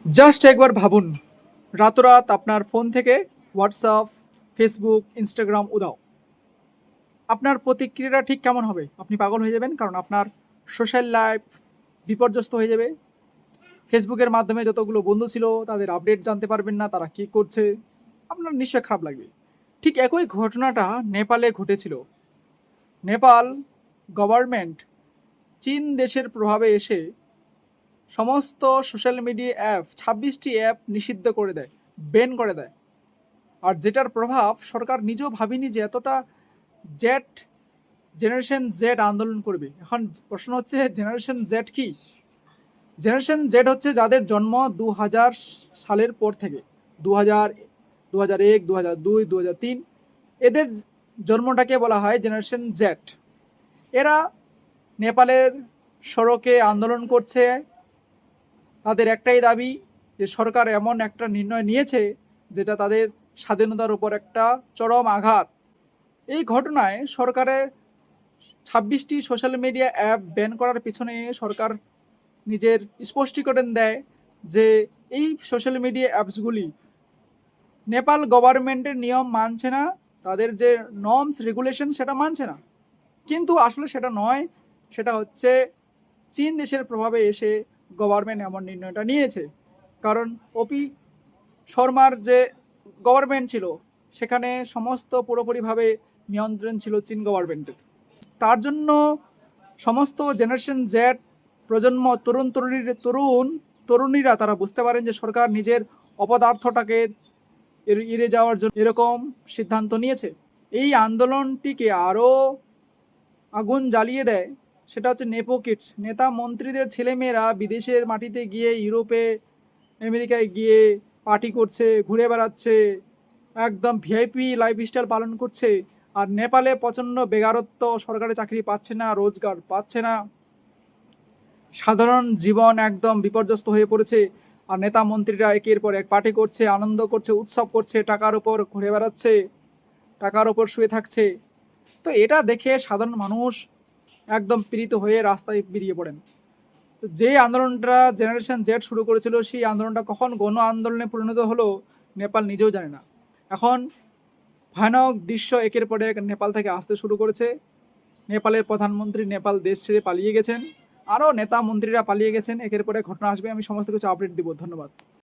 Just একবার ভাবুন, রাতোরাত আপনার ফোন থেকে হোয়াটসঅ্যাপ, ফেসবুক, ইনস্টাগ্রাম উধাও। আপনার প্রতিক্রিয়াটা ঠিক কেমন হবে? আপনি পাগল হয়ে যাবেন, কারণ আপনার সোশ্যাল লাইফ বিপর্যস্ত হয়ে যাবে। ফেসবুকের মাধ্যমে যতগুলো বন্ধু ছিল তাদের আপডেট জানতে পারবেন না, তারা কী করছে। আপনার নিশ্চয়ই খারাপ লাগবে। ঠিক একই ঘটনাটা নেপালে ঘটেছিল। নেপাল গভর্নমেন্ট চীন দেশের প্রভাবে এসে সমস্ত সোশ্যাল মিডিয়া অ্যাপ 26টি অ্যাপ নিষিদ্ধ করে দেয়, ব্যান করে দেয়। আর যেটার প্রভাব সরকার নিজেও ভাবেনি যে এতটা জেড জেনারেশন জেড আন্দোলন করবে। এখন প্রশ্ন হচ্ছে, জেনারেশন জেড কি? জেনারেশন জেড হচ্ছে যাদের জন্ম 2000 সালের পর থেকে, 2000, 2001, 2002, 2003, এদের জন্মটাকে বলা হয় জেনারেশন জেড। এরা নেপালের সড়কে আন্দোলন করছে। তাদের একটাই দাবি যে সরকার এমন একটা নির্ণয় নিয়েছে যেটা তাদের স্বাধীনতার উপর একটা চরম আঘাত। এই ঘটনায় সরকারের 26টি সোশ্যাল মিডিয়া অ্যাপ ব্যান করার পিছনে সরকার নিজের স্পষ্টীকরণ দেয় যে এই সোশ্যাল মিডিয়া অ্যাপসগুলি নেপাল গভর্নমেন্টের নিয়ম মানছে না, তাদের যে নর্মস রেগুলেশন সেটা মানছে না। কিন্তু আসলে সেটা নয়, সেটা হচ্ছে চীন দেশের প্রভাবে এসে গভর্নমেন্ট এমন নির্ণয়টা নিয়েছে। কারণ ওপি শর্মার যে গভর্নমেন্ট ছিল সেখানে সমস্ত পুরোপুরিভাবে নিয়ন্ত্রণ ছিল চীন গভর্নমেন্টের। তার জন্য সমস্ত জেনারেশন জেড প্রজন্ম, তরুণীরা তারা বুঝতে পারেন যে সরকার নিজের অপদার্থটাকে এড়িয়ে যাওয়ার জন্য এরকম সিদ্ধান্ত নিয়েছে। এই আন্দোলনটিকে আরও আগুন জ্বালিয়ে দেয় সেটা হচ্ছে নেপো কিডস, নেতা মন্ত্রীদের ছেলেমেয়েরা বিদেশের মাটিতে গিয়ে ইউরোপে, আমেরিকায় গিয়ে পার্টি করছে, ঘুরে বেড়াচ্ছে, একদম ভিআইপি লাইফস্টাইল পালন করছে। আর নেপালে প্রচণ্ড বেকারত্ব, সরকারি চাকরি পাচ্ছে না, রোজগার পাচ্ছে না, সাধারণ জীবন একদম বিপর্যস্ত হয়ে পড়েছে। আর নেতা মন্ত্রীরা একের পর এক পার্টি করছে, আনন্দ করছে, উৎসব করছে, টাকার ওপর ঘুরে বেড়াচ্ছে, টাকার ওপর শুয়ে থাকছে। তো এটা দেখে সাধারণ মানুষ একদম পীড়িত হয়ে রাস্তায় বেরিয়ে পড়েন। তো যে আন্দোলনটা জেনারেশন জেড শুরু করেছিল সেই আন্দোলনটা কখন গণ আন্দোলনে পরিণত হলো নেপাল নিজেও জানে না। এখন ভয়ানক দৃশ্য একের পর এক নেপাল থেকে আসতে শুরু করেছে। নেপালের প্রধানমন্ত্রী নেপাল দেশ ছেড়ে পালিয়ে গেছেন, আরও নেতা মন্ত্রীরা পালিয়ে গেছেন। একের পর এক ঘটনা আসবে, আমি সমস্ত কিছু আপডেট দিব। ধন্যবাদ।